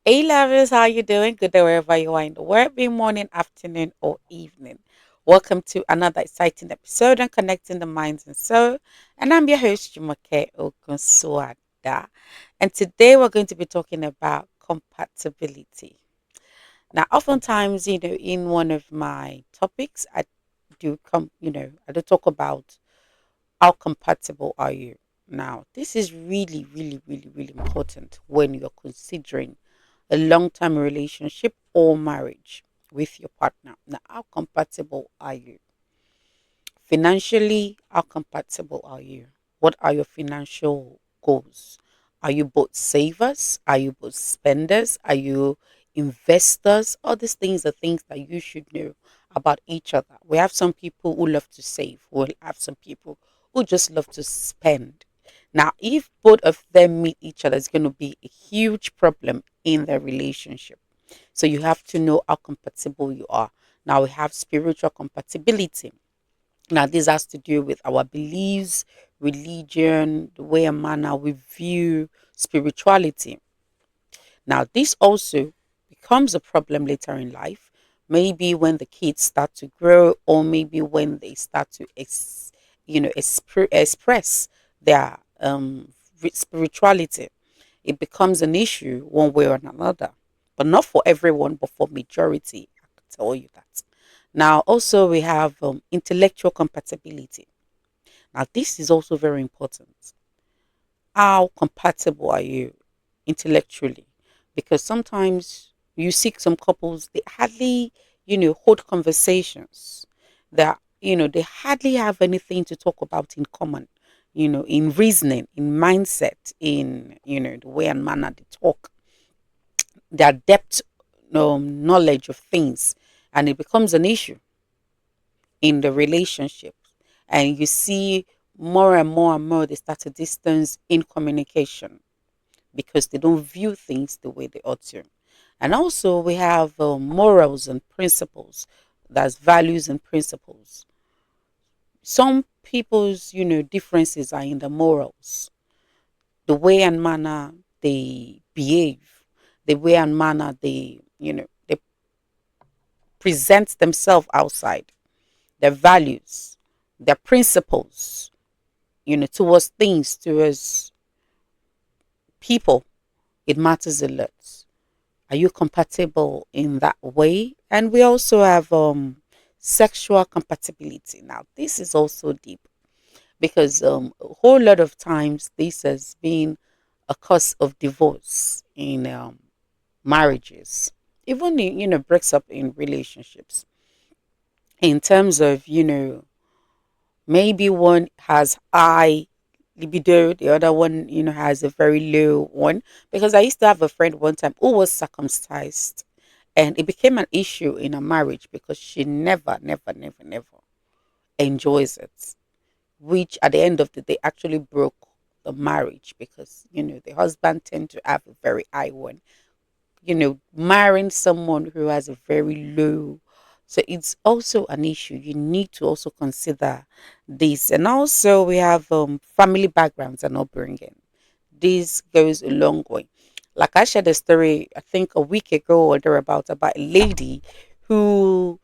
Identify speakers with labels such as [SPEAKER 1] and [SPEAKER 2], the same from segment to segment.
[SPEAKER 1] Hey lovers, how you doing? Good day wherever you are in the world, be morning, afternoon, or evening. Welcome to another exciting episode on connecting the minds and soul. And I'm your host, Jumoke Ogunsuada. And today we're going to be talking about compatibility. Now, oftentimes, in one of my topics, I do talk about how compatible are you. Now, this is really, really, really, really important when you're considering a long term relationship or marriage with your partner. Now, how compatible are you? Financially, how compatible are you? What are your financial goals? Are you both savers? Are you both spenders? Are you investors? All these things are things that you should know about each other. We have some people who love to save, we'll have some people who just love to spend. Now, if both of them meet each other, it's going to be a huge problem in their relationship. So you have to know how compatible you are. Now, we have spiritual compatibility. Now, this has to do with our beliefs, religion, the way and manner we view spirituality. Now, this also becomes a problem later in life, maybe when the kids start to grow, or maybe when they start to, express their spirituality. It becomes an issue one way or another, but not for everyone, but for majority. I can tell you that. Now, also we have intellectual compatibility. Now, this is also very important. How compatible are you intellectually? Because sometimes you see some couples, they hardly, hold conversations that, they hardly have anything to talk about in common, in reasoning, in mindset, in, the way and manner they talk, their depth knowledge of things. And it becomes an issue in the relationship. And you see more and more and more they start to distance in communication because they don't view things the way they ought to. And also, we have morals and principles. That's values and principles. Some people's, differences are in the morals, the way and manner they behave, the way and manner they present themselves outside, their values, their principles, towards things, towards people. It matters a lot. Are you compatible in that way? And we also have sexual compatibility. Now, this is also deep because a whole lot of times this has been a cause of divorce in marriages, even in, breaks up in relationships. In terms of, maybe one has high libido, the other one, has a very low one. Because I used to have a friend one time who was circumcised, and it became an issue in a marriage because she never, never, never, never enjoys it, which at the end of the day actually broke the marriage because, the husband tend to have a very high one, marrying someone who has a very low. So it's also an issue. You need to also consider this. And also, we have family backgrounds and upbringing. This goes a long way. Like I shared a story, I think a week ago or thereabouts, about a lady who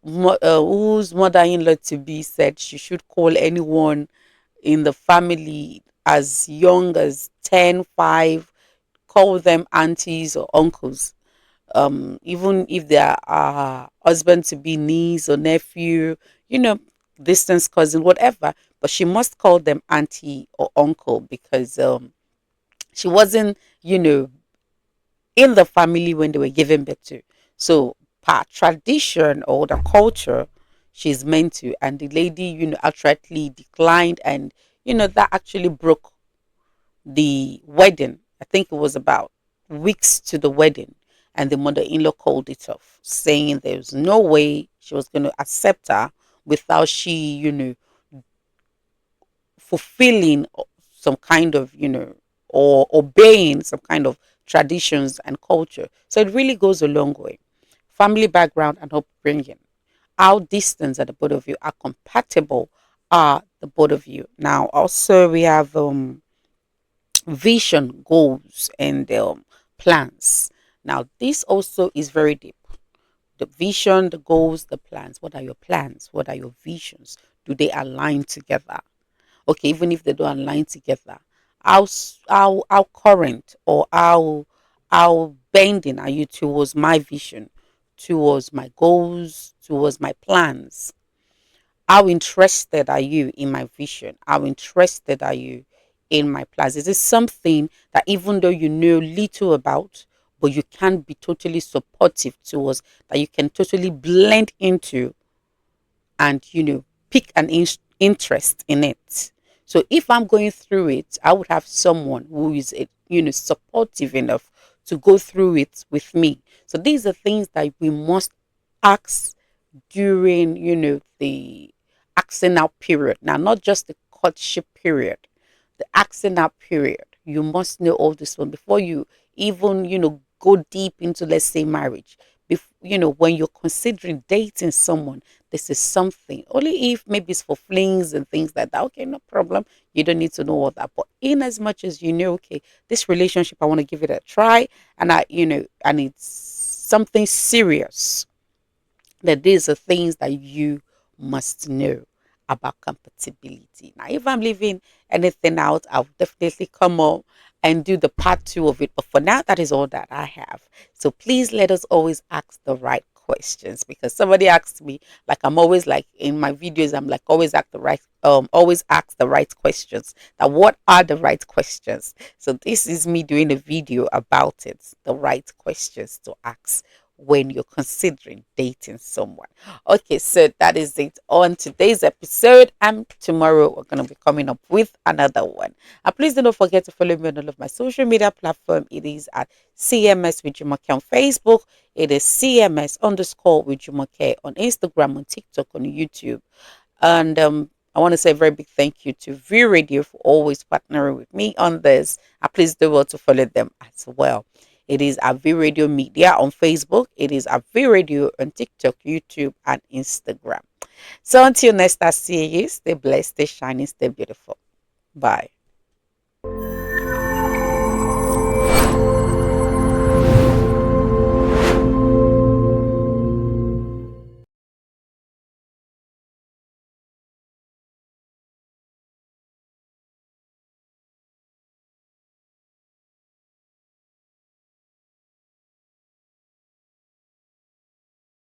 [SPEAKER 1] whose mother-in-law to be said she should call anyone in the family as young as 10, 5, call them aunties or uncles, even if they are husband to be niece or nephew, you know, distance cousin, whatever. But she must call them auntie or uncle because she wasn't, in the family when they were given birth to. So, per tradition or the culture, she's meant to. And the lady, outrightly declined, and that actually broke the wedding. I think it was about weeks to the wedding, and the mother-in-law called it off, saying there was no way she was going to accept her without she, fulfilling some kind of, or obeying some kind of traditions and culture. So it really goes a long way. Family background and upbringing. How distant are the both of you? Are compatible? Are the both of you? Now, also we have vision, goals, and plans. Now, this also is very deep. The vision, the goals, the plans. What are your plans? What are your visions? Do they align together? Okay, even if they don't align together, how current or how bending are you towards my vision, towards my goals, towards my plans? How interested are you in my vision? How interested are you in my plans? Is it something that even though you know little about, but you can be totally supportive towards, that you can totally blend into and, pick an interest in it? So if I'm going through it, I would have someone who is, supportive enough to go through it with me. So these are things that we must ask during, the axing out period. Now, not just the courtship period, the axing out period. You must know all this one before you even, go deep into, let's say, marriage. When you're considering dating someone, this is something. Only if maybe it's for flings and things like that. Okay, no problem. You don't need to know all that. But in as much as you know, okay, this relationship, I want to give it a try, and and it's something serious, that these are things that you must know about compatibility. Now, if I'm leaving anything out, I'll definitely come up and do the part two of it. But for now, that is all that I have. So please let us always ask the right questions, because somebody asked me, like I'm always like in my videos, I'm like always ask the right questions. Now, what are the right questions? So this is me doing a video about it, the right questions to ask when you're considering dating someone. Okay, so that is it on today's episode. And tomorrow we're going to be coming up with another one. And please do not forget to follow me on all of my social media platform. It is at CMS with Jumoke on Facebook. It is CMS underscore with Jumoke on Instagram, on TikTok, on YouTube. And I want to say a very big thank you to V Radio for always partnering with me on this. And please do well to follow them as well. It is at V Radio Media on Facebook. It is at V Radio on TikTok, YouTube, and Instagram. So until next, I see you. Stay blessed, stay shining, stay beautiful. Bye.